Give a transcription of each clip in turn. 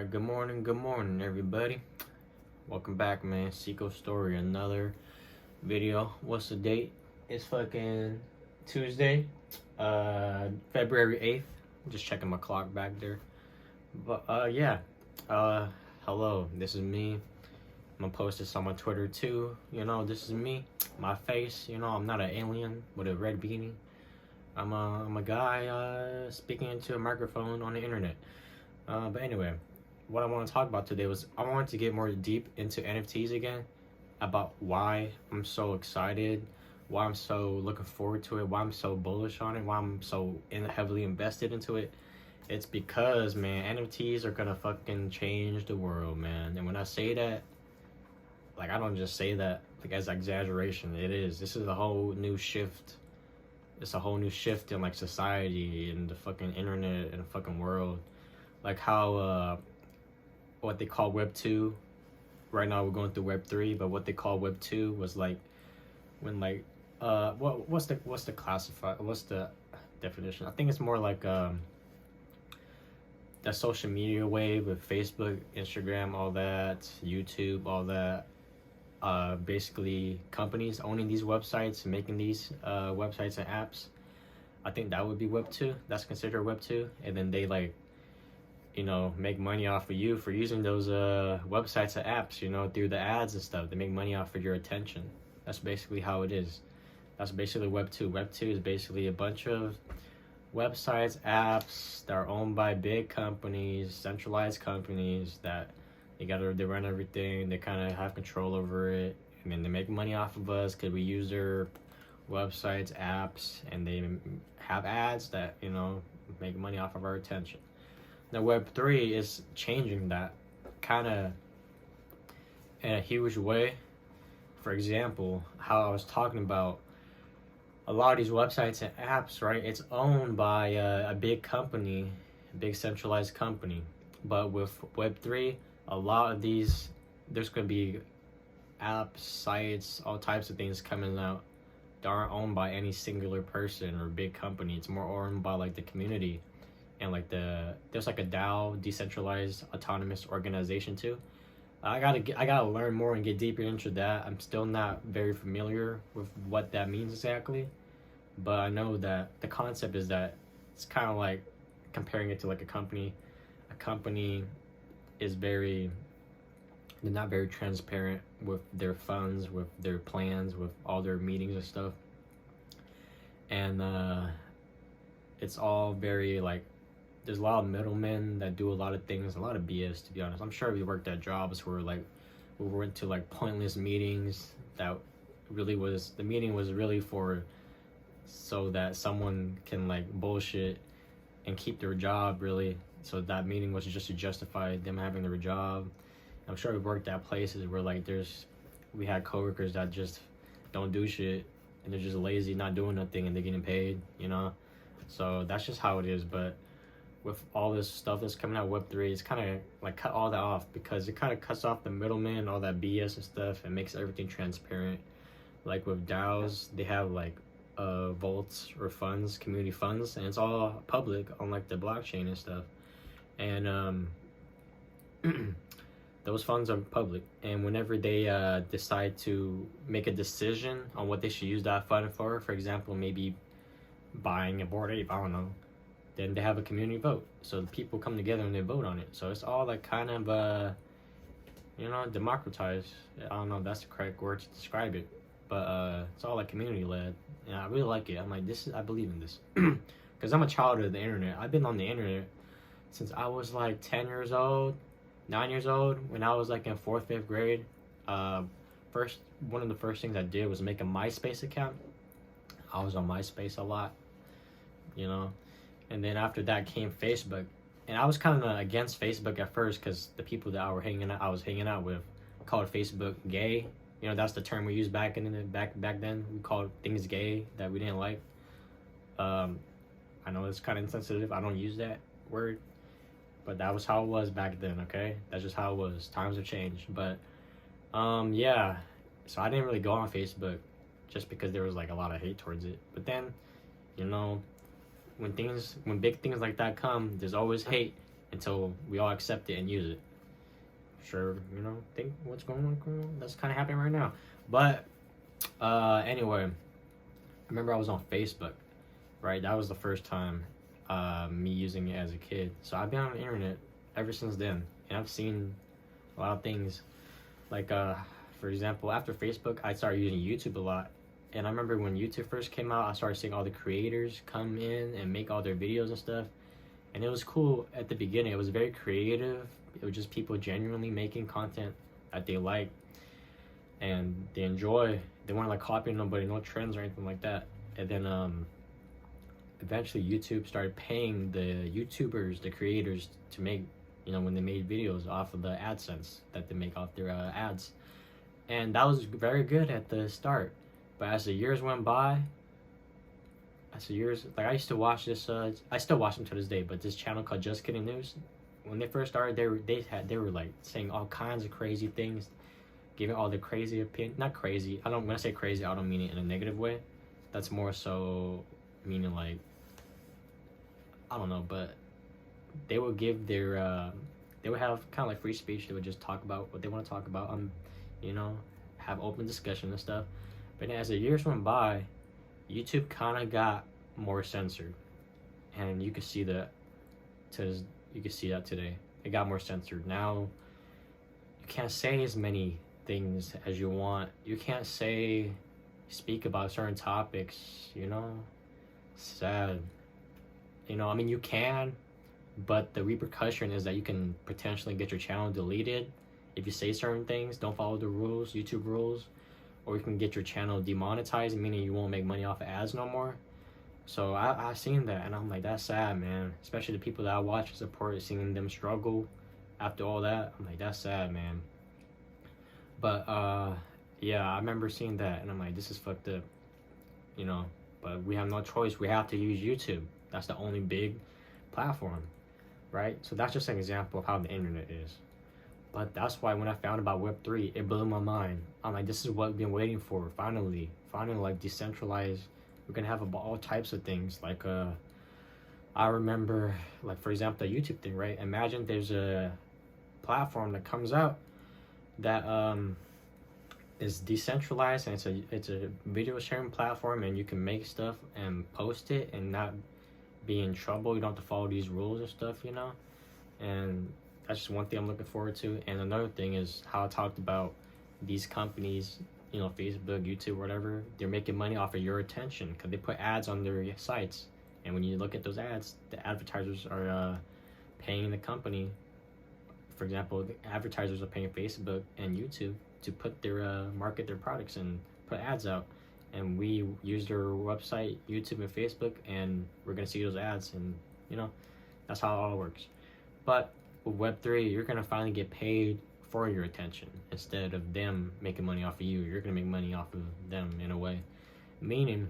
Alright, good morning, everybody. Welcome back, man. Xico story, another video. What's the date? It's fucking Tuesday, February 8th. Just checking my clock back there. But, yeah. Hello, this is me. I'm gonna post this on my Twitter, too. You know, this is me. My face, you know, I'm not an alien with a red beanie. I'm a guy, speaking into a microphone on the internet. But anyway, what I want to talk about today was I wanted to get more deep into NFTs again, about why I'm so excited, why I'm so looking forward to it, why I'm so bullish on it, why I'm so heavily invested into it. It's because, man, NFTs are gonna fucking change the world, man. And when I say that, like, I don't just say that like as exaggeration. It is. This is a whole new shift. It's a whole new shift in like society and the fucking internet and the fucking world. Like how what they call Web 2. Right now we're going through Web 3, but what they call Web 2 was like when like what's the definition? I think it's more like the social media wave with Facebook, Instagram, all that, YouTube, all that. Basically companies owning these websites and making these websites and apps. I think that would be Web 2. That's considered Web 2. And then they like, you know, make money off of you for using those websites and apps, you know, through the ads and stuff. They make money off of your attention. That's basically how it is. That's basically Web 2. Web 2 is basically a bunch of websites, apps that are owned by big companies, centralized companies that they run everything. They kind of have control over it. And then they make money off of us because we use their websites, apps, and they have ads that, you know, make money off of our attention. Now, Web 3 is changing that kind of in a huge way. For example, how I was talking about a lot of these websites and apps, right? It's owned by a big company, a big centralized company. But with Web 3, a lot of these, there's going to be apps, sites, all types of things coming out that aren't owned by any singular person or big company. It's more owned by like the community. And like there's like a DAO, decentralized autonomous organization too. I gotta learn more and get deeper into that. I'm still not very familiar with what that means exactly, but I know that the concept is that it's kind of like comparing it to like a company. A company is they're not very transparent with their funds, with their plans, with all their meetings and stuff. And it's all very like, there's a lot of middlemen that do a lot of things, a lot of BS, to be honest. I'm sure we worked at jobs where like we went to like pointless meetings that really was, the meeting was really for so that someone can like bullshit and keep their job, really. So that meeting was just to justify them having their job. I'm sure we worked at places where like we had coworkers that just don't do shit and they're just lazy, not doing nothing, and they're getting paid, you know? So that's just how it is. But with all this stuff that's coming out Web 3, it's kind of like cut all that off, because it kind of cuts off the middleman, all that BS and stuff, and makes everything transparent. Like with DAOs, they have like vaults or funds, community funds, and it's all public on like the blockchain and stuff. And those funds are public, and whenever they decide to make a decision on what they should use that fund for example, maybe buying a Bored Ape, I don't know, then they have a community vote. So the people come together and they vote on it. So it's all like kind of, you know, democratized. I don't know if that's the correct word to describe it, but it's all like community led. And I really like it. I'm like, I believe in this. Because I'm a child of the internet. I've been on the internet since I was like 9 years old, when I was like in 4th, 5th grade. One of the first things I did was make a MySpace account. I was on MySpace a lot, you know. And then after that came Facebook, and I was kind of against Facebook at first because the people that I was hanging out with called Facebook gay. You know, that's the term we used back then. We called things gay that we didn't like. I know it's kind of insensitive. I don't use that word, but that was how it was back then. Okay, that's just how it was. Times have changed, but yeah. So I didn't really go on Facebook just because there was like a lot of hate towards it. But then, you know, when big things like that come, there's always hate, until we all accept it and use it. Sure, you know, think what's going on. That's kind of happening right now. But anyway, I remember I was on Facebook, right? That was the first time me using it as a kid. So I've been on the internet ever since then, and I've seen a lot of things. Like for example, after Facebook, I started using YouTube a lot. And I remember when YouTube first came out, I started seeing all the creators come in and make all their videos and stuff. And it was cool at the beginning. It was very creative. It was just people genuinely making content that they like and they enjoy. They weren't like copying nobody, no trends or anything like that. And then eventually YouTube started paying the YouTubers, the creators, to make, you know, when they made videos off of the AdSense that they make off their ads. And that was very good at the start. But as the years went by, like I used to watch this, I still watch them to this day, but this channel called Just Kidding News, when they first started, they were like saying all kinds of crazy things, giving all the crazy opinion, not crazy, when I say crazy, I don't mean it in a negative way. That's more so meaning like, I don't know, but they would give their, they would have kind of like free speech. They would just talk about what they want to talk about, you know, have open discussion and stuff. But as the years went by, YouTube kind of got more censored, and you can see that. You can see that today. It got more censored. Now, you can't say as many things as you want. You can't speak about certain topics. You know, sad. You know, I mean, you can, but the repercussion is that you can potentially get your channel deleted if you say certain things. Don't follow the rules, YouTube rules. Or you can get your channel demonetized, meaning you won't make money off of ads no more. So I've seen that, and I'm like, that's sad, man. Especially the people that I watch and support, seeing them struggle after all that. I'm like, that's sad, man. But yeah, I remember seeing that, and I'm like, this is fucked up, you know. But we have no choice. We have to use YouTube. That's the only big platform, right? So that's just an example of how the internet is. But that's why when I found about Web3, it blew my mind. I'm like, this is what we've been waiting for. Finally, like decentralized. We're gonna have all types of things. Like, I remember, like for example, the YouTube thing, right? Imagine there's a platform that comes out that is decentralized, and it's a video sharing platform, and you can make stuff and post it and not be in trouble. You don't have to follow these rules and stuff, you know. And that's just one thing I'm looking forward to. And another thing is how I talked about these companies, you know, Facebook, YouTube, whatever, they're making money off of your attention because they put ads on their sites. And when you look at those ads, the advertisers are paying the company. For example, the advertisers are paying Facebook and YouTube to put their market their products and put ads out. And we use their website, YouTube and Facebook, and we're going to see those ads. And, you know, that's how it all works. But with Web3, you're going to finally get paid for your attention instead of them making money off of you. You're going to make money off of them in a way. Meaning,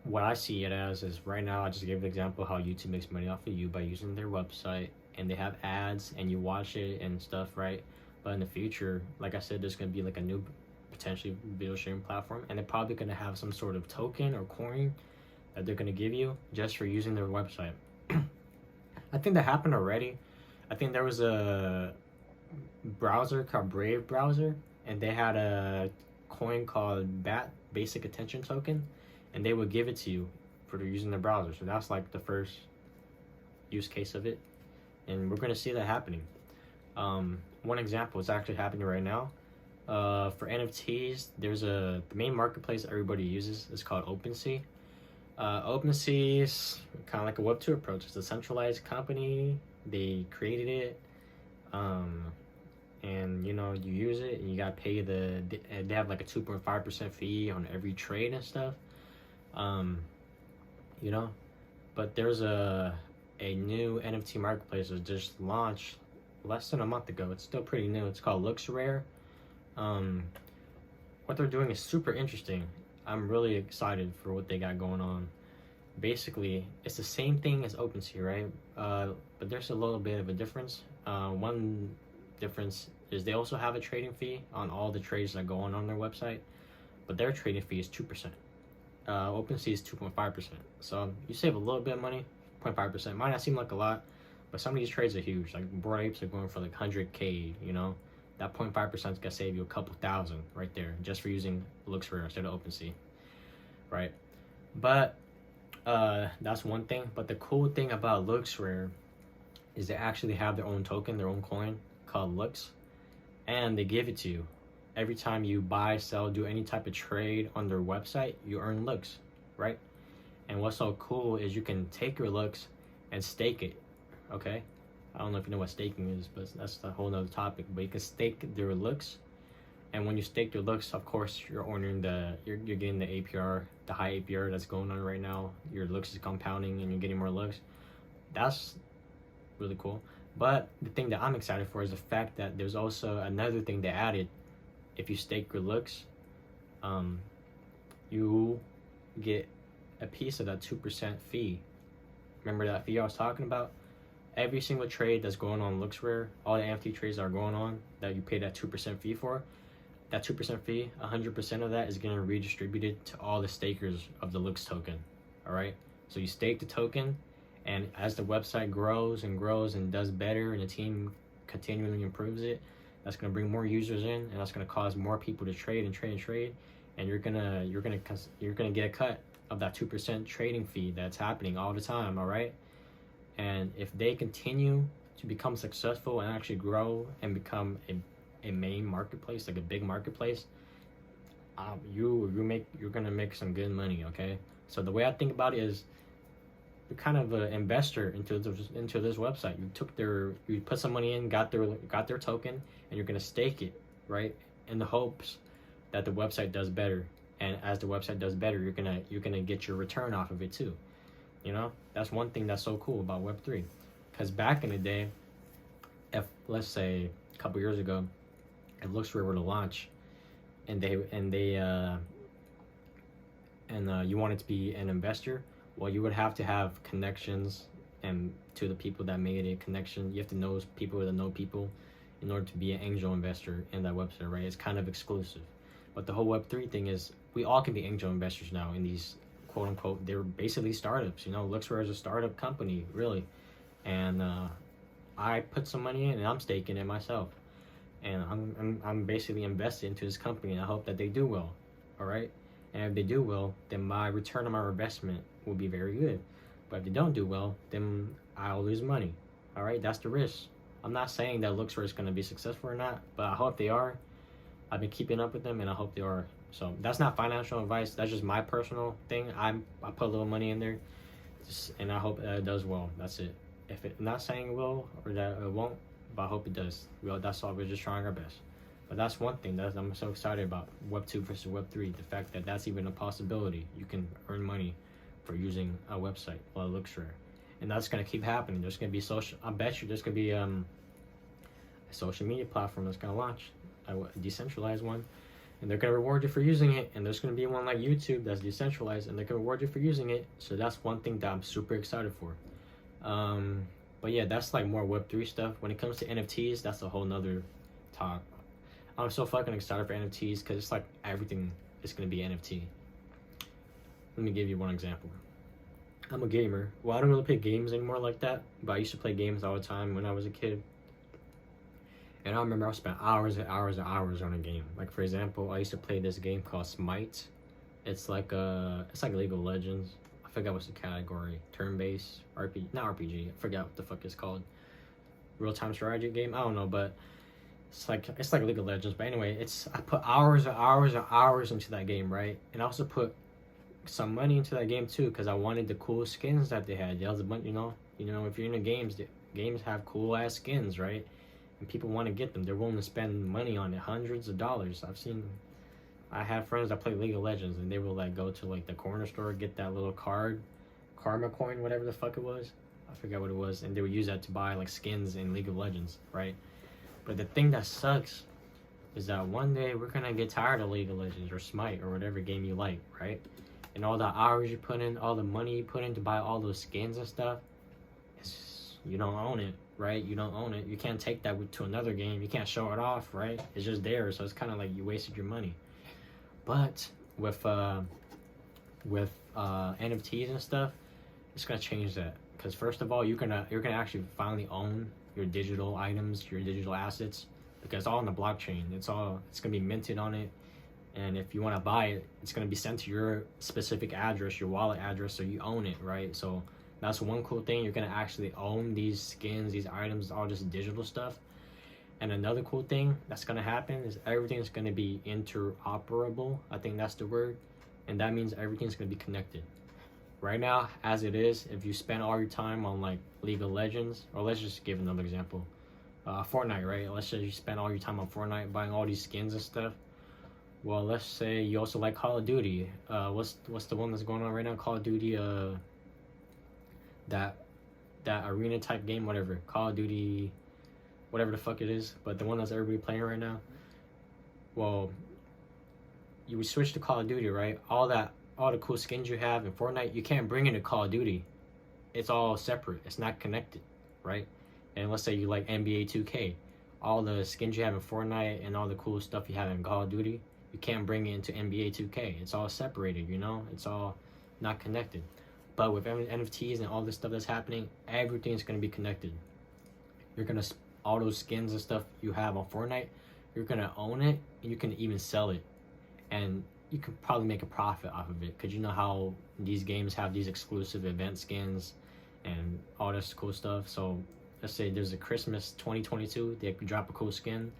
what I see it as is right now, I just gave an example how YouTube makes money off of you by using their website, and they have ads and you watch it and stuff, right? But in the future, like I said, there's going to be like a new potentially video sharing platform, and they're probably going to have some sort of token or coin that they're going to give you just for using their website. I think that happened already. I think there was a browser called Brave browser, and they had a coin called BAT, Basic Attention Token, and they would give it to you for using the browser. So that's like the first use case of it, and we're going to see that happening. One example is actually happening right now. For NFTs, there's the main marketplace everybody uses is called OpenSea. OpenSea is kind of like a Web2 approach. It's a centralized company. They created it, and you know, you use it and you gotta pay they have like a 2.5% fee on every trade and stuff, you know. But there's a new NFT marketplace that just launched less than a month ago. It's still pretty new. It's called LooksRare. What they're doing is super interesting. I'm really excited for what they got going on. Basically, it's the same thing as OpenSea, right? But there's a little bit of a difference. One difference is they also have a trading fee on all the trades that go on their website, but their trading fee is 2%. OpenSea is 2.5%. So you save a little bit of money, 0.5%. Might not seem like a lot, but some of these trades are huge. Like Bored Apes are going for like 100K, you know? That 0.5% is gonna save you a couple thousand right there just for using LooksRare instead of OpenSea, right? But that's one thing. But the cool thing about LooksRare is they actually have their own token, their own coin called Looks, and they give it to you. Every time you buy, sell, do any type of trade on their website, you earn Looks, right? And what's so cool is you can take your Looks and stake it, okay? I don't know if you know what staking is, but that's a whole nother topic. But you can stake their Looks, and when you stake your Looks, of course, you're earning you're getting the APR, the high APR that's going on right now. Your Looks is compounding, and you're getting more Looks. That's really cool. But the thing that I'm excited for is the fact that there's also another thing they added. If you stake your Looks, you get a piece of that 2% fee. Remember that fee I was talking about? Every single trade that's going on LooksRare, all the NFT trades that are going on that you pay that 2% fee for, that 2% fee, 100% of that is getting redistributed to all the stakers of the Looks token. All right? So you stake the token, and as the website grows and grows and does better, and the team continually improves it, that's going to bring more users in, and that's going to cause more people to trade and trade and trade, and you're gonna get a cut of that 2% trading fee that's happening all the time. All right? And if they continue to become successful and actually grow and become a main marketplace, like a big marketplace, you're gonna make some good money. Okay? So the way I think about it is, you're kind of an investor into this website. You put some money in, got their token, and you're gonna stake it, right? In the hopes that the website does better. And as the website does better, you're gonna get your return off of it too. You know, that's one thing that's so cool about Web3. Because back in the day, if let's say a couple years ago, if LooksRare were to launch, and you wanted to be an investor, well, you would have to have connections and to the people that made a connection. You have to know people that know people in order to be an angel investor in that website, right? It's kind of exclusive. But the whole Web3 thing is, we all can be angel investors now in these quote unquote, they're basically startups. You know, LooksRare is a startup company, really. And I put some money in, and I'm staking it myself. And I'm basically invested into this company, and I hope that they do well. All right? And if they do well, then my return on my investment will be very good. But if they don't do well, then I'll lose money. All right? That's the risk. I'm not saying that LooksRare is going to be successful or not, but I hope they are. I've been keeping up with them, and I hope they are. So that's not financial advice. That's just my personal thing. I put a little money in there, and I hope it does well. That's it. I'm not saying it will or that it won't, but I hope it does. Well, that's all. We're just trying our best. But that's one thing that I'm so excited about Web 2 versus Web 3. The fact that that's even a possibility. You can earn money for using a website like LooksRare, and that's gonna keep happening. There's gonna be social. I bet you there's gonna be a social media platform that's gonna launch, a decentralized one, and they're gonna reward you for using it. And there's gonna be one like YouTube that's decentralized, and they're gonna reward you for using it. So that's one thing that I'm super excited for. But yeah, that's like more Web3 stuff. When it comes to NFTs, that's a whole nother talk. I'm so fucking excited for NFTs because it's like everything is gonna be NFT. Let me give you one example. I'm a gamer. Well, I don't really play games anymore like that, but I used to play games all the time when I was a kid. And I remember I spent hours and hours and hours on a game. Like, for example, I used to play this game called Smite. It's like League of Legends. I forgot what's the category. Turn-based RPG, not RPG. I forgot what the fuck it's called. Real-time strategy game. I don't know, but it's like League of Legends. But anyway, I put hours and hours and hours into that game, right? And I also put some money into that game too, because I wanted the cool skins that they had. There was a bunch, you know, if you're into games, the games have cool ass skins, right? And people want to get them. They're willing to spend money on it, hundreds of dollars. I have friends that play League of Legends, and they will like go to like the corner store, get that little karma coin, whatever the fuck it was. I forgot what it was, and they would use that to buy like skins in League of Legends, right? But the thing that sucks is that one day we're gonna get tired of League of Legends or Smite or whatever game you like, right? And all the hours you put in, all the money you put in to buy all those skins and stuff, you don't own it, right? You don't own it. You can't take that to another game. You can't show it off, right? It's just there, so it's kind of like you wasted your money. But with NFTs and stuff, It's gonna change that, because first of all, you're gonna actually finally own your digital items, your digital assets, because it's all on the blockchain. It's gonna be minted on it, and if you want to buy it, it's gonna be sent to your specific address, your wallet address, so you own it, right? So that's one cool thing. You're gonna actually own these skins, these items, all this digital stuff. And another cool thing that's gonna happen is everything's gonna be interoperable. I think that's the word, and that means everything's gonna be connected. Right now, as it is, if you spend all your time on like League of Legends, or let's just give another example, Fortnite, right? Let's say you spend all your time on Fortnite buying all these skins and stuff. Well, let's say you also like Call of Duty. What's the one that's going on right now? Call of Duty, that arena type game, whatever. Call of Duty, whatever the fuck it is, but the one that's everybody playing right now. Well, you would switch to Call of Duty, right? All the cool skins you have in Fortnite, you can't bring into Call of Duty. It's all separate. It's not connected, right? And let's say you like NBA 2K. All the skins you have in Fortnite and all the cool stuff you have in Call of Duty, you can't bring it into NBA 2K. It's all separated, you know? It's all not connected. But with NFTs and all this stuff that's happening, everything's going to be connected. You're going to, all those skins and stuff you have on Fortnite, you're going to own it, and you can even sell it. And you could probably make a profit off of it, because you know how these games have these exclusive event skins and all this cool stuff. So let's say there's a Christmas 2022, they could drop a cool skin,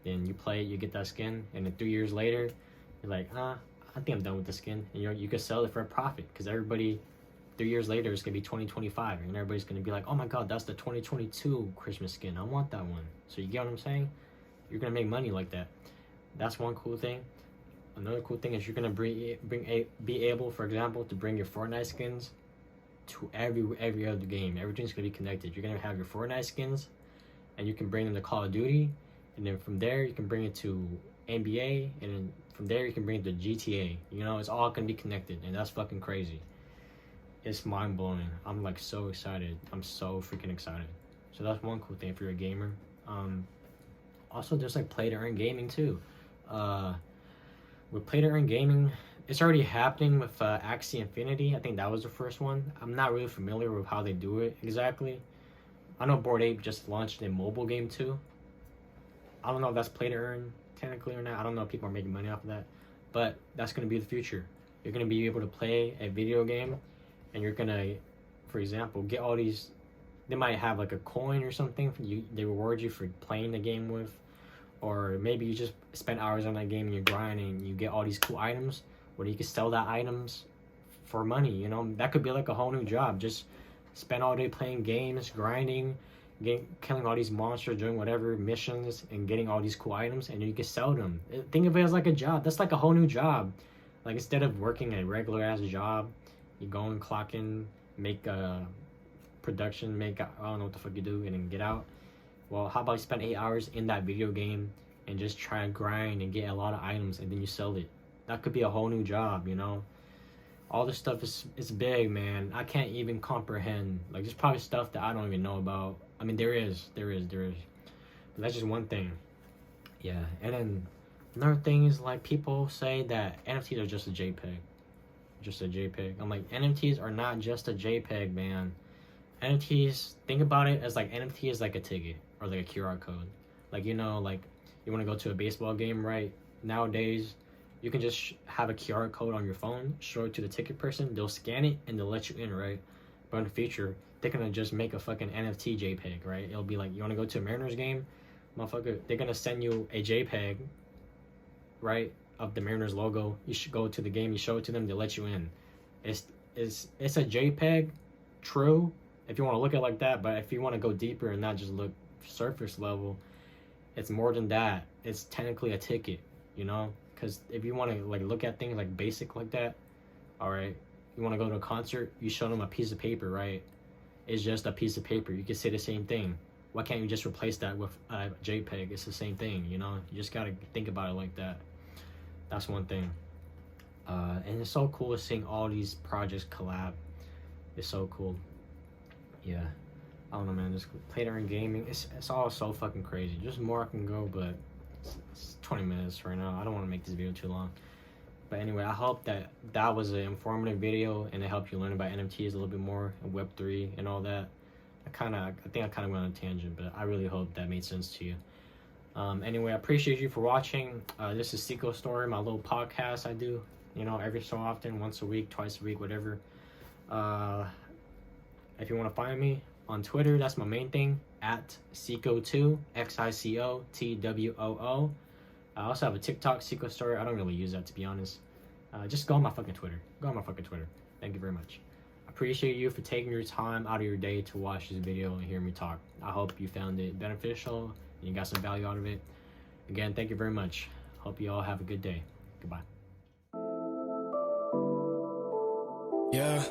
then you play it, you get that skin, and then 3 years later, you're like, I think I'm done with the skin. And you could sell it for a profit, because everybody, 3 years later, it's gonna be 2025, and everybody's gonna be like, oh my god, that's the 2022 Christmas skin, I want that one. So you get what I'm saying? You're gonna make money like that. That's one cool thing. Another cool thing is you're gonna be able, for example, to bring your Fortnite skins to every other game. Everything's gonna be connected. You're gonna have your Fortnite skins, and you can bring them to Call of Duty, and then from there you can bring it to NBA, and then from there you can bring it to GTA. You know, it's all gonna be connected, and that's fucking crazy. It's mind blowing. I'm like so excited. I'm so freaking excited. So that's one cool thing if you're a gamer. Also, there's like play to earn gaming too. With play to earn gaming, it's already happening with Axie Infinity. I think that was the first one. I'm not really familiar with how they do it exactly. I know Bored Ape just launched a mobile game too. I don't know if that's play to earn technically or not. I don't know if people are making money off of that, but that's going to be the future. You're going to be able to play a video game, and you're going to, for example, get all these. They might have like a coin or something. They reward you for playing the game with. Or maybe you just spend hours on that game and you're grinding and you get all these cool items where you can sell that items for money, you know? That could be like a whole new job. Just spend all day playing games, grinding, killing all these monsters, doing whatever missions, and getting all these cool items, and you can sell them. Think of it as like a job. That's like a whole new job. Like instead of working a regular ass job, you go and clock in, make a production, I don't know what the fuck you do, and then get out. Well, how about you spend 8 hours in that video game and just try and grind and get a lot of items, and then you sell it. That could be a whole new job, you know? All this stuff is big, man. I can't even comprehend. Like, there's probably stuff that I don't even know about. I mean, there is. But that's just one thing. Yeah, and then another thing is, like, people say that NFTs are just a JPEG. Just a JPEG. I'm like, NFTs are not just a JPEG, man. NFTs, think about it as like NFT is like a ticket or like a QR code. Like, you know, like you want to go to a baseball game, right? Nowadays, you can just have a QR code on your phone, show it to the ticket person, they'll scan it and they'll let you in, right? But in the future, they're gonna just make a fucking NFT JPEG, right? It'll be like, you want to go to a Mariners game? Motherfucker, they're gonna send you a JPEG, right? Of the Mariners logo. You should go to the game, you show it to them, they let you in. It's a JPEG, true, if you want to look at it like that, but if you want to go deeper and not just look surface level, it's more than that. It's technically a ticket, you know? Because if you want to like look at things like basic like that, all right, you want to go to a concert, you show them a piece of paper, right? It's just a piece of paper. You can say the same thing. Why can't you just replace that with a JPEG? It's the same thing, you know? You just got to think about it like that. That's one thing. And it's so cool seeing all these projects collab. It's so cool. Yeah, I don't know, man. Just play to earn gaming. It's all so fucking crazy. Just more I can go, but it's 20 minutes right now. I don't want to make this video too long. But anyway, I hope that that was an informative video and it helped you learn about NFTs a little bit more and Web3 and all that. I think I kind of went on a tangent, but I really hope that made sense to you. Anyway, I appreciate you for watching. This is Xico Story, my little podcast I do, every so often, once a week, twice a week, whatever. If you want to find me on Twitter, that's my main thing, at Xico2, XICOTWOO. I also have a TikTok, Xico Story. I don't really use that, to be honest. Just go on my fucking Twitter. Thank you very much. I appreciate you for taking your time out of your day to watch this video and hear me talk. I hope you found it beneficial and you got some value out of it. Again, thank you very much. Hope you all have a good day. Goodbye. Yeah.